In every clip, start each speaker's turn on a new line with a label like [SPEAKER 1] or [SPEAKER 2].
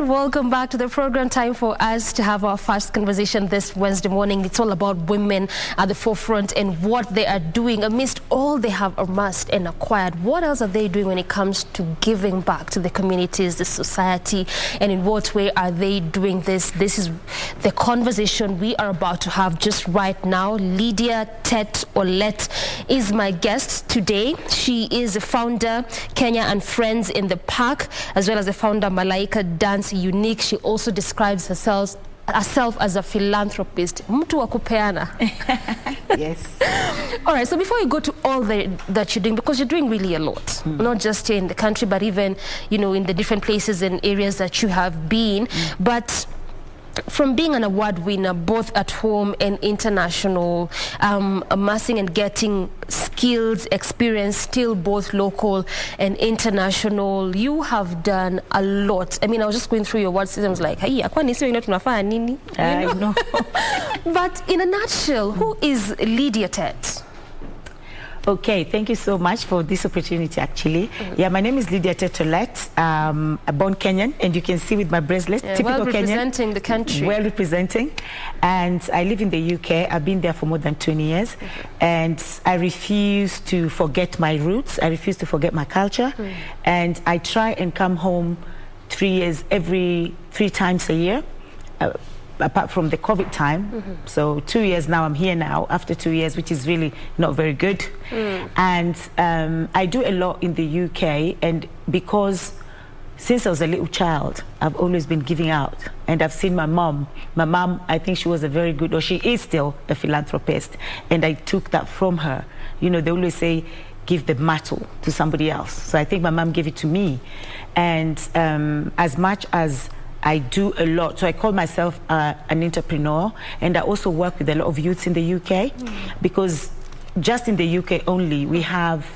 [SPEAKER 1] and welcome back to the program. Time for us to have our first conversation this Wednesday morning. It's all about women at the forefront and what they are doing amidst all they have amassed and acquired. What else are they doing when it comes to giving back to the communities, the society, and in what way are they doing this? This is the conversation we are about to have just right now. Lydia Tett Olet is my guest today. She is the founder, Kenya and Friends in the Park, as well as the founder, Malaika Dance Unique. She also describes herself as a philanthropist. Mtu wa kupeana.
[SPEAKER 2] Yes.
[SPEAKER 1] All right, so before you go to all that you're doing, because you're doing really a lot, not just here in the country, but even, you know, in the different places and areas that you have been. But from being an award winner, both at home and international, amassing and getting skills, experience, still both local and international, you have done a lot. I mean, I was just going through your award systems like, hey, I know. But in a nutshell, who is Lydia Tett?
[SPEAKER 2] Okay, thank you so much for this opportunity, actually. Yeah, my name is Lydia Tett Olet. I'm a born Kenyan, and you can see with my bracelet, typical
[SPEAKER 1] well representing
[SPEAKER 2] Kenyan.
[SPEAKER 1] The country.
[SPEAKER 2] Well representing. And I live in the UK. I've been there for more than 20 years. And I refuse to forget my roots. I refuse to forget my culture. And I try and come home 3 times a year. Apart from the COVID time, so 2 years now, I'm here now, after 2 years, which is really not very good. And I do a lot in the UK, and because since I was a little child, I've always been giving out. And I've seen my mom. My mom, I think she was a very good, or she is still a philanthropist, and I took that from her. You know, they always say, give the mantle to somebody else. So I think my mom gave it to me. And as much as I do a lot. So I call myself an entrepreneur, and I also work with a lot of youths in the UK, because just in the UK only, we have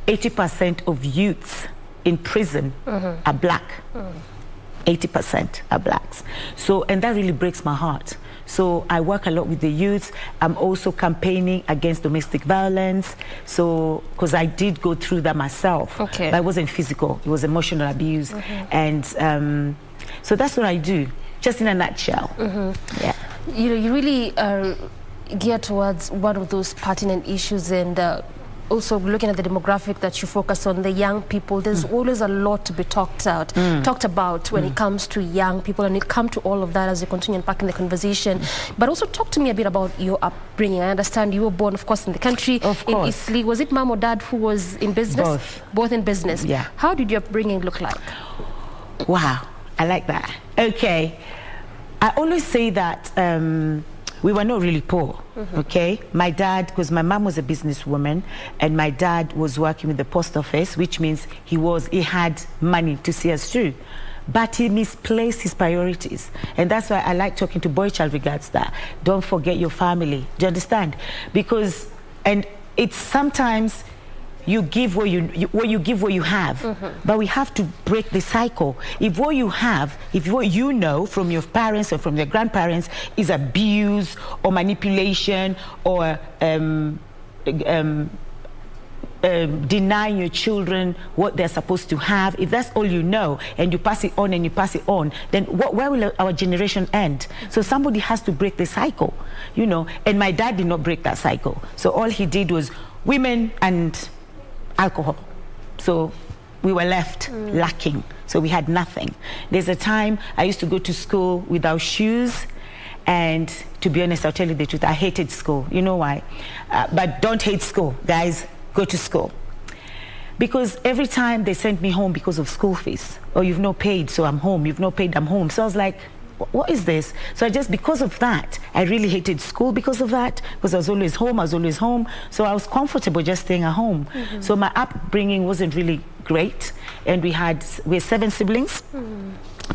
[SPEAKER 2] 80% of youths in prison are black. 80% are blacks. So, and that really breaks my heart. So I work a lot with the youths. I'm also campaigning against domestic violence. So, because I did go through that myself.
[SPEAKER 1] Okay.
[SPEAKER 2] But it wasn't physical, it was emotional abuse. And so that's what I do, just in a nutshell. Yeah.
[SPEAKER 1] You know, you really gear towards one of those pertinent issues, and also looking at the demographic that you focus on, the young people. There's always a lot to be talked about when it comes to young people, and we'll come to all of that as we continue unpacking the conversation. But also talk to me a bit about your upbringing. I understand you were born, of course, in the country, in Italy. Was it mom or dad who was in business? Both in business.
[SPEAKER 2] Yeah.
[SPEAKER 1] How did your upbringing look like?
[SPEAKER 2] Wow, I like that. Okay, I always say that we were not really poor, okay? My dad, because my mom was a businesswoman, and my dad was working with the post office, which means he had money to see us through. But he misplaced his priorities. And that's why I like talking to boy child regards that. Don't forget your family. Do you understand? Because, and it's sometimes, you give what you have, but we have to break the cycle. If what you have, if what you know from your parents or from your grandparents is abuse or manipulation or denying your children what they're supposed to have, if that's all you know, and you pass it on and you pass it on, then where will our generation end? So somebody has to break the cycle, you know. And my dad did not break that cycle. So all he did was women and alcohol. So we were left lacking. So we had nothing. There's a time I used to go to school without shoes, and to be honest, I'll tell you the truth, I hated school. You know why? But don't hate school, guys. Go to school. Because every time they sent me home because of school fees, or you've not paid, so I'm home, you've not paid, I'm home. So I was like, what is this? So because of that, I really hated school because of that, because I was always home. So I was comfortable just staying at home. So my upbringing wasn't really great. And we're 7 siblings.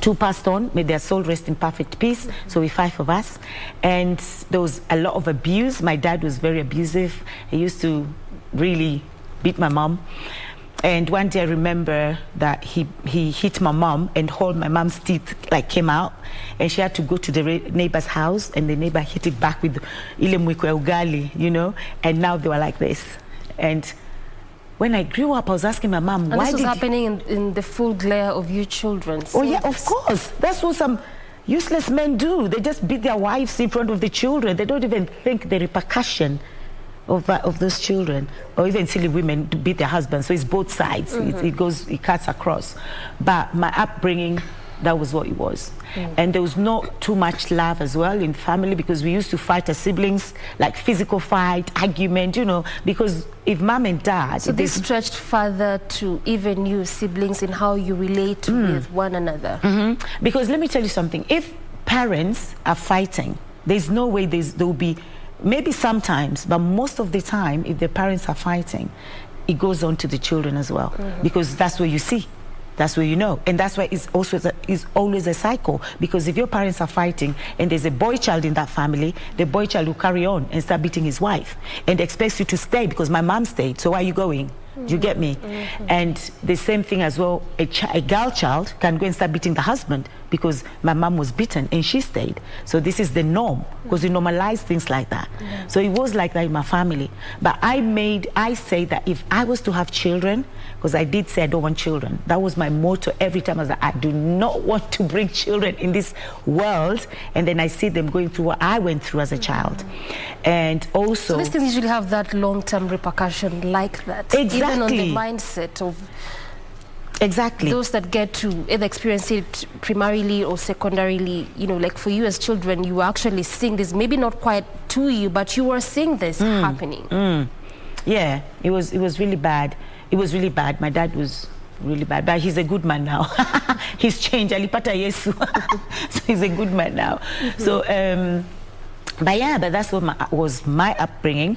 [SPEAKER 2] 2 passed on, may their soul rest in perfect peace. So we're 5 of us. And there was a lot of abuse. My dad was very abusive. He used to really beat my mom. And one day I remember that he hit my mom, and all my mom's teeth like came out, and she had to go to the neighbor's house, and the neighbor hit it back with ile mwiko ya ugali, you know, and now they were like this. And when I grew up, I was asking my mom,
[SPEAKER 1] and
[SPEAKER 2] why
[SPEAKER 1] this was
[SPEAKER 2] did
[SPEAKER 1] happening in the full glare of you children.
[SPEAKER 2] Oh yeah, of course. That's what some useless men do. They just beat their wives in front of the children. They don't even think the repercussion of those children. Or even silly women to beat their husbands. So it's both sides. It cuts across. But my upbringing, that was what it was. And there was not too much love as well in family, because we used to fight as siblings, like physical fight, argument, you know, because if mom and dad...
[SPEAKER 1] So this stretched further to even you siblings in how you relate with one another.
[SPEAKER 2] Because let me tell you something, if parents are fighting, there's no way there will be, maybe sometimes, but most of the time, if the parents are fighting, it goes on to the children as well, because that's what you see. That's where you know, and that's why it's always a cycle, because if your parents are fighting and there's a boy child in that family, the boy child will carry on and start beating his wife and expects you to stay because my mom stayed, so why are you going? Do you get me? And the same thing as well, a girl child can go and start beating the husband because my mom was beaten and she stayed. So this is the norm, because we normalize things like that. So it was like that in my family. But I say that if I was to have children, because I did say I don't want children. That was my motto every time. I was like, I do not want to bring children in this world. And then I see them going through what I went through as a child. And also...
[SPEAKER 1] So these things usually have that long-term repercussion like that.
[SPEAKER 2] Exactly.
[SPEAKER 1] Even on the mindset of...
[SPEAKER 2] Exactly.
[SPEAKER 1] Those that get to either experience it primarily or secondarily, you know, like for you as children, you were actually seeing this, maybe not quite to you, but you were seeing this happening.
[SPEAKER 2] Yeah, it was really bad. It was really bad. My dad was really bad, but he's a good man now. He's changed. Alipata Yesu. So he's a good man now. So, but that's what was my upbringing.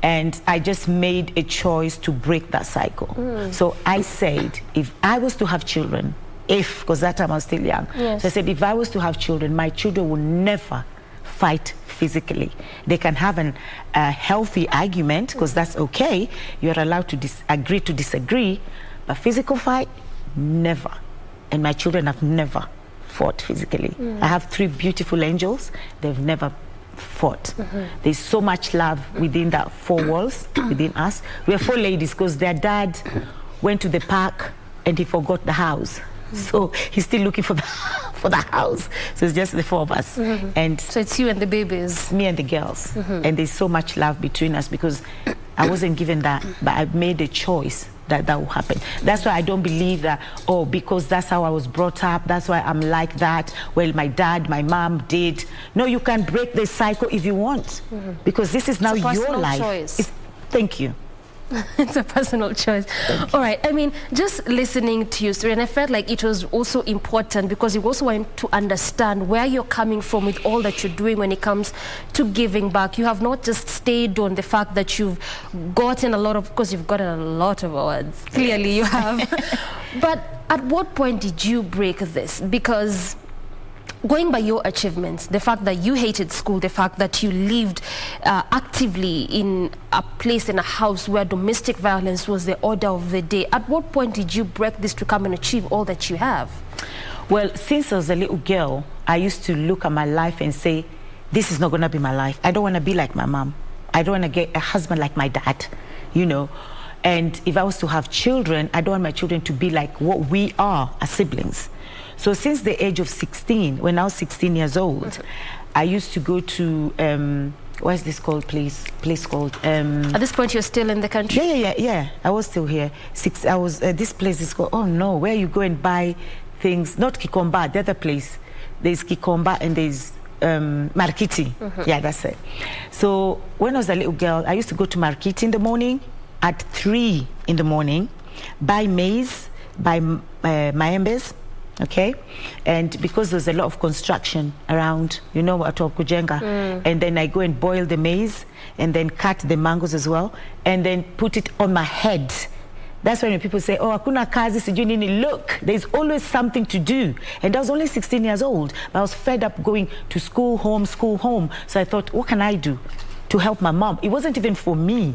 [SPEAKER 2] And I just made a choice to break that cycle. So I said, if I was to have children, because that time I was still young.
[SPEAKER 1] Yes.
[SPEAKER 2] So I said, if I was to have children, my children will never fight physically. They can have a healthy argument, because that's okay. You're allowed to agree to disagree, but physical fight, never. And my children have never fought physically. I have 3 beautiful angels. They've never fought. There's so much love within that 4 walls, within us. We're 4 ladies, because their dad went to the park and he forgot the house. So he's still looking for the house. So it's just the 4 of us. And
[SPEAKER 1] so it's you and the babies.
[SPEAKER 2] Me and the girls. And there's so much love between us, because I wasn't given that, but I made a choice that will happen. That's why I don't believe that, oh, because that's how I was brought up, that's why I'm like that. Well, my dad, my mom did. No, you can break the cycle if you want, because this is now your life.
[SPEAKER 1] Choice.
[SPEAKER 2] Thank you.
[SPEAKER 1] It's a personal choice. All right. I mean, just listening to you, Siri, and I felt like it was also important, because you also want to understand where you're coming from with all that you're doing when it comes to giving back. You have not just stayed on the fact that you've gotten a lot of, because you've gotten a lot of awards. Clearly you have. But at what point did you break this? Because going by your achievements, the fact that you hated school, the fact that you lived actively in a place, in a house where domestic violence was the order of the day, at what point did you break this to come and achieve all that you have?
[SPEAKER 2] Well, since I was a little girl, I used to look at my life and say, this is not going to be my life. I don't want to be like my mom. I don't want to get a husband like my dad, you know. And if I was to have children, I don't want my children to be like what we are as siblings. So since the age of 16, when I was 16 years old, I used to go to, what's this called, place called? At
[SPEAKER 1] this point, you're still in the country?
[SPEAKER 2] Yeah. I was still here. This place is called, oh no, where you go and buy things, not Kikomba, the other place. There's Kikomba and there's Markiti. Yeah, that's it. So when I was a little girl, I used to go to Markiti in the morning at 3 in the morning, buy maize, buy maembes. Okay, and because there's a lot of construction around, you know, at Kujenga, and then I go and boil the maize and then cut the mangoes as well and then put it on my head. That's when people say, oh, hakuna kazi sijui nini. Look, there's always something to do. And I was only 16 years old, but I was fed up going to school, home. So I thought, what can I do to help my mom? It wasn't even for me.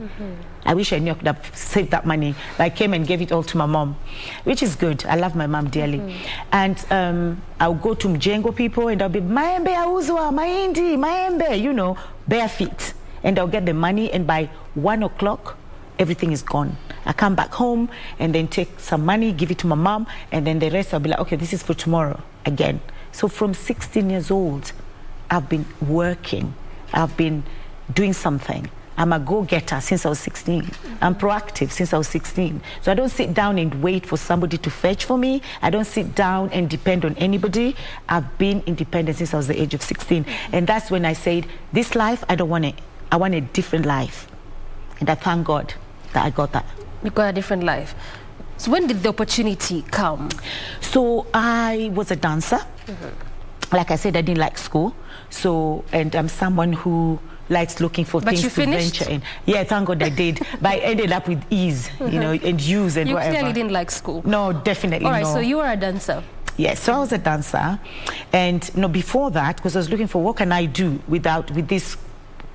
[SPEAKER 2] I wish I knew I could have saved that money. I came and gave it all to my mom, which is good. I love my mom dearly. And I'll go to Mjengo people and I'll be, maembe auzwa, mahindi, maembe, you know, bare feet. And I'll get the money, and by 1 o'clock, everything is gone. I come back home and then take some money, give it to my mom, and then the rest I'll be like, okay, this is for tomorrow again. So from 16 years old, I've been working. I've been doing something. I'm a go-getter since I was 16. I'm proactive since I was 16. So I don't sit down and wait for somebody to fetch for me. I don't sit down and depend on anybody. I've been independent since I was the age of 16. And that's when I said, this life, I don't want it. I want a different life. And I thank God that I got that.
[SPEAKER 1] You got a different life. So when did the opportunity come?
[SPEAKER 2] So I was a dancer. Like I said, I didn't like school. So, and I'm someone who likes looking for things to venture in. Yeah, thank God I did. But I ended up with ease, you know, and use and whatever.
[SPEAKER 1] You clearly didn't like school.
[SPEAKER 2] No, definitely
[SPEAKER 1] All right,
[SPEAKER 2] no.
[SPEAKER 1] so you were a dancer.
[SPEAKER 2] Yes, so I was a dancer. And you know, before that, because I was looking for what can I do with this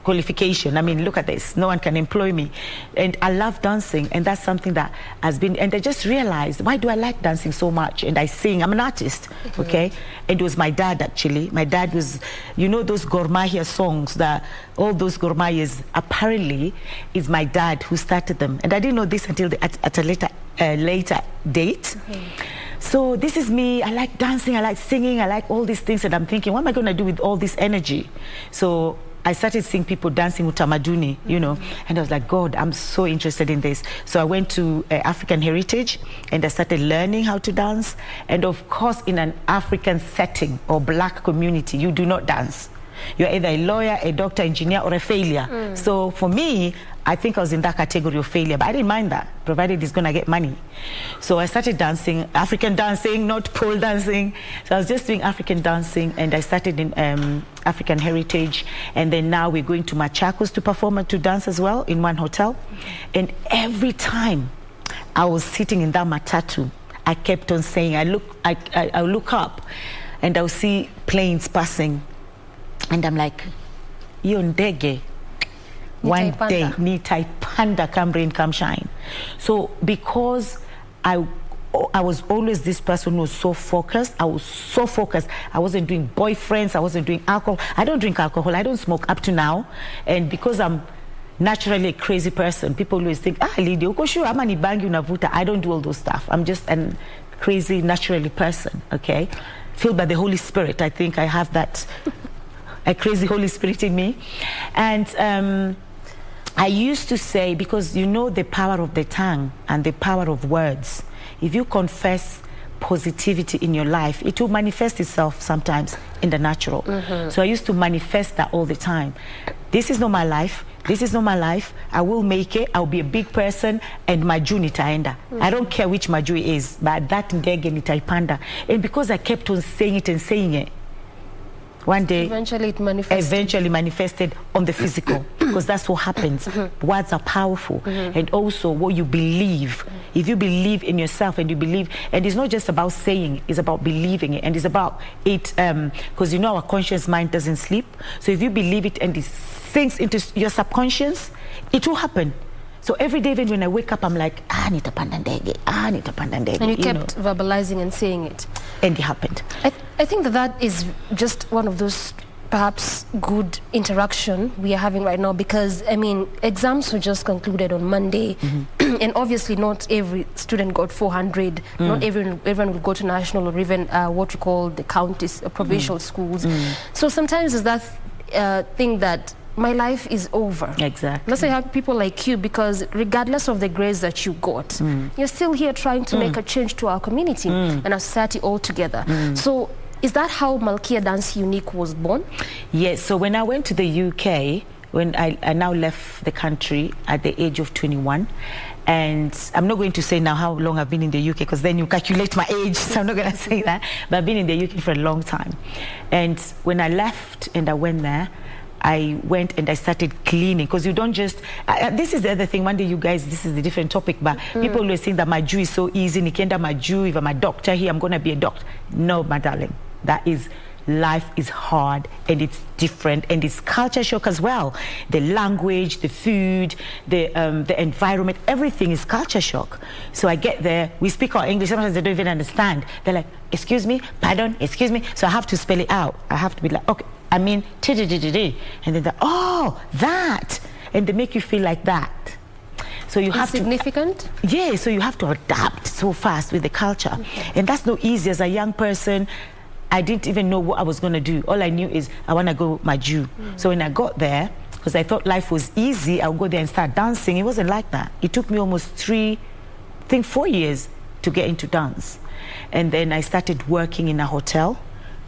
[SPEAKER 2] qualification. I mean, look at this. No one can employ me. And I love dancing, and that's something that has been, and I just realized, why do I like dancing so much? And I sing. I'm an artist, okay? And it was my dad, actually. My dad was, you know, those Gormahia songs, that all those Gormahias, apparently, is my dad who started them. And I didn't know this until at a later date. So this is me. I like dancing, I like singing, I like all these things, and I'm thinking, what am I going to do with all this energy? So I started seeing people dancing utamaduni, you know, and I was like, God, I'm so interested in this. So I went to African Heritage, and I started learning how to dance. And of course, in an African setting or black community, you do not dance. You're either a lawyer, a doctor, engineer, or a failure. So for me, I think I was in that category of failure, but I didn't mind that, provided it's going to get money. So I started dancing, African dancing, not pole dancing. So I was just doing African dancing, and I started in African Heritage, and then now we're going to Machakos to perform and to dance as well in one hotel. And every time I was sitting in that matatu, I kept on saying, I look up, and I'll see planes passing, and I'm like, yo ndege. One day, nitaipanda, come rain, come shine. So because I was always this person who was so focused, I wasn't doing boyfriends, I wasn't doing alcohol. I don't drink alcohol, I don't smoke up to now. And because I'm naturally a crazy person, people always think, Lydia, uko sure ama ni bangi unavuta. I don't do all those stuff. I'm just a crazy, naturally person, okay? Filled by the Holy Spirit. I think I have that, a crazy Holy Spirit in me. And I used to say, because you know the power of the tongue and the power of words. If you confess positivity in your life, it will manifest itself sometimes in the natural. So I used to manifest that all the time. This is not my life. This is not my life. I will make it. I'll be a big person, and maju nitaenda. I don't care which maju it is, but that ndege nitaipanda. And because I kept on saying it and saying it, one day,
[SPEAKER 1] eventually
[SPEAKER 2] manifested on the physical, because that's what happens. Words are powerful, and also what you believe. If you believe in yourself and you believe, and it's not just about saying, it's about believing it, and it's about it, because you know our conscious mind doesn't sleep. So if you believe it and it sinks into your subconscious, it will happen. So every day, even when I wake up, I'm like, nitapanda ndege, nitapanda ndege.
[SPEAKER 1] And you kept verbalizing and saying it.
[SPEAKER 2] And it happened.
[SPEAKER 1] I think that is just one of those perhaps good interaction we are having right now, because I mean, exams were just concluded on Monday, and obviously not every student got 400. Not everyone will go to national or even what you call the counties, provincial schools. So sometimes it's that thing that my life is over.
[SPEAKER 2] Exactly.
[SPEAKER 1] Let's say I have people like you, because regardless of the grades that you got, you're still here trying to make a change to our community and our society altogether. So is that how Malkia Dance Unique was born?
[SPEAKER 2] Yes, so when I went to the UK, when I now left the country at the age of 21, and I'm not going to say now how long I've been in the UK, because then you calculate my age, so I'm not going to say that, but I've been in the UK for a long time. And when I left and I went there, I went and I started cleaning, because you don't just, this is the other thing, one day you guys, this is a different topic, but people always think that Maju is so easy, Nikenda Maju, if I'm a doctor here, I'm going to be a doctor. No, my darling, that is, life is hard, and it's different, and it's culture shock as well. The language, the food, the environment, everything is culture shock. So I get there, we speak our English, sometimes they don't even understand. They're like, excuse me, pardon, excuse me. So I have to spell it out. I have to be like, okay, I mean, and then they're, oh, that. And they make you feel like that. So you have
[SPEAKER 1] significant?
[SPEAKER 2] Yeah, so you have to adapt so fast with the culture. And that's not easy. As a young person, I didn't even know what I was going to do. All I knew is I want to go Maju. So when I got there, because I thought life was easy, I'll go there and start dancing. It wasn't like that. It took me almost 4 years to get into dance. And then I started working in a hotel,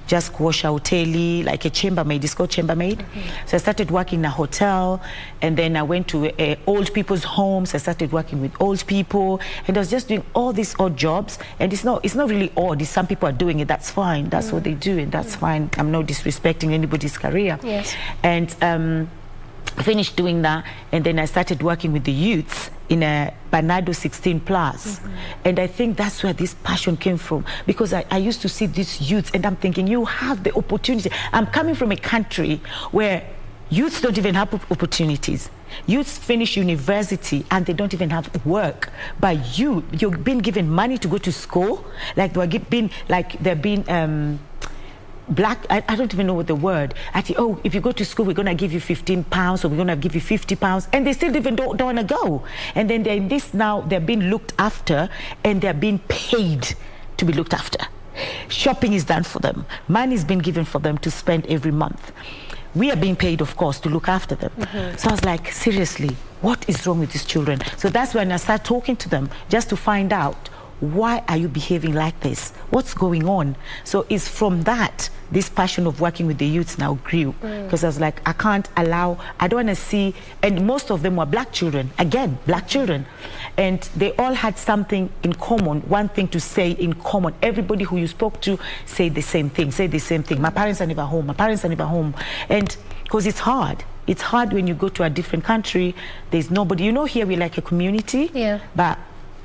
[SPEAKER 2] just kuosha hoteli, like a chambermaid. It's called chambermaid. So I started working in a hotel, and then I went to old people's homes. I started working with old people, and I was just doing all these odd jobs. And it's not really odd. If some people are doing it, that's fine. That's what they do, and that's fine. I'm not disrespecting anybody's career.
[SPEAKER 1] Yes.
[SPEAKER 2] And I finished doing that, and then I started working with the youths in a Bernardo 16 plus. And I think that's where this passion came from, because I used to see these youths and I'm thinking, you have the opportunity. I'm coming from a country where youths don't even have opportunities. Youths finish university and they don't even have work. But you've been given money to go to school, like they're being black, I don't even know what the word. Oh, if you go to school, we're going to give you £15, or we're going to give you £50, and they still even don't want to go. And then they're in this now, they're being looked after, and they're being paid to be looked after. Shopping is done for them. Money is being given for them to spend every month. We are being paid, of course, to look after them. So I was like, seriously, what is wrong with these children? So that's when I started talking to them, just to find out, why are you behaving like this? What's going on? So it's from that, this passion of working with the youths now grew. Because I was like, I don't want to see, and most of them were black children, again, black children. And they all had something in common, one thing to say in common. Everybody who you spoke to said the same thing, My parents are never home, And because it's hard. It's hard when you go to a different country, there's nobody. You know, here we're like a community, but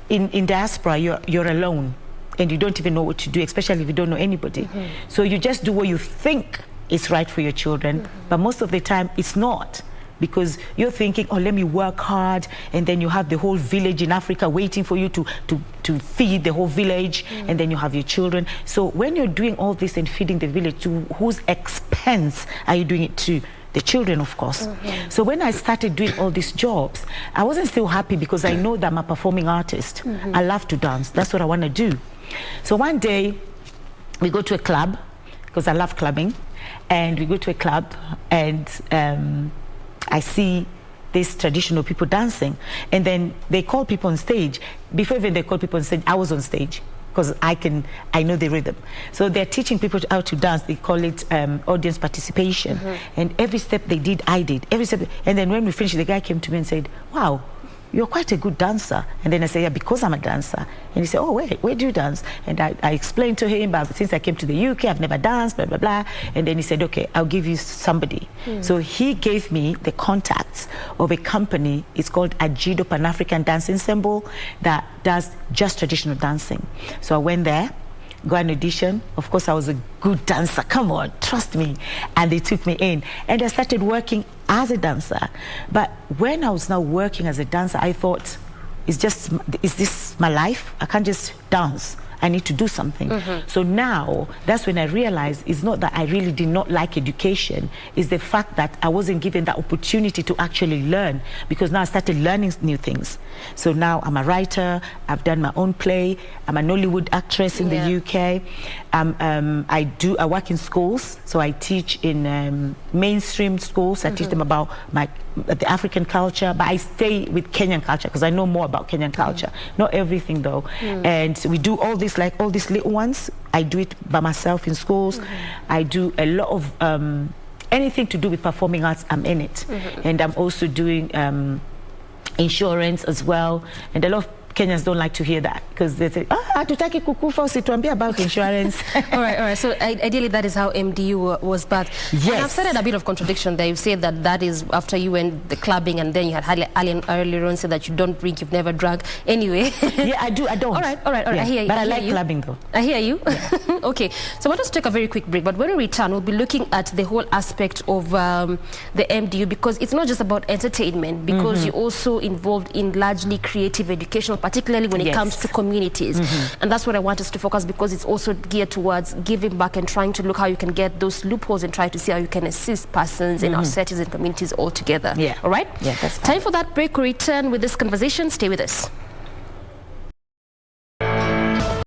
[SPEAKER 2] in diaspora, you're alone, and you don't even know what to do, especially if you don't know anybody. So you just do what you think is right for your children, but most of the time it's not, because you're thinking, oh, let me work hard, and then you have the whole village in Africa waiting for you to feed the whole village, and then you have your children. So when you're doing all this and feeding the village, to whose expense are you doing it to? The children, of course. So when I started doing all these jobs, I wasn't still happy, because I know that I'm a performing artist. I love to dance. That's what I want to do. So one day, we go to a club, because I love clubbing, and we go to a club, and I see these traditional people dancing, and then they call people on stage. Before even they call people on stage, I was on stage, because I know the rhythm. So they're teaching people how to dance. They call it audience participation. And every step they did, I did. Every step. And then when we finished, the guy came to me and said, wow, you're quite a good dancer. And then I said, yeah, because I'm a dancer. And he said, oh, where do you dance? And I explained to him, but since I came to the UK, I've never danced, blah, blah, blah. And then he said, okay, I'll give you somebody. So he gave me the contacts of a company. It's called Ajido Pan-African Dance Ensemble that does just traditional dancing. So I went there, got an audition. Of course, I was a good dancer. Come on, trust me. And they took me in. And I started working as a dancer. But when I was now working as a dancer, I thought, is this my life? I can't just dance. I need to do something. So now, that's when I realized it's not that I really did not like education, it's the fact that I wasn't given that opportunity to actually learn, because now I started learning new things. So now I'm a writer, I've done my own play, I'm an Hollywood actress in the UK. I work in schools, so I teach in mainstream schools. I teach them about the African culture, but I stay with Kenyan culture because I know more about Kenyan culture. Not everything though. And we do all this, like all these little ones. I do it by myself in schools. I do a lot of anything to do with performing arts, I'm in it. And I'm also doing insurance as well. And a lot of Kenyans don't like to hear that because they say, hatutaki kukufa, usituambie about insurance.
[SPEAKER 1] all right. So ideally, that is how MDU was birthed.
[SPEAKER 2] Yes.
[SPEAKER 1] And I've started a bit of contradiction there. You've said that is after you went the clubbing, and then you had earlier on said that you don't drink, you've never drunk. Anyway.
[SPEAKER 2] Yeah, I do. I don't.
[SPEAKER 1] All right. Yeah.
[SPEAKER 2] I hear you. But I like clubbing though.
[SPEAKER 1] I hear you. Yeah. Okay. So I want us to take a very quick break. But when we return, we'll be looking at the whole aspect of the MDU, because it's not just about entertainment, because you're also involved in largely creative educational particularly when it
[SPEAKER 2] Yes.
[SPEAKER 1] comes to communities. And that's what I want us to focus, because it's also geared towards giving back and trying to look how you can get those loopholes and try to see how you can assist persons in our cities and communities all together.
[SPEAKER 2] Yeah.
[SPEAKER 1] All right?
[SPEAKER 2] Yeah, that's fine.
[SPEAKER 1] Time for that break. We return with this conversation. Stay with us.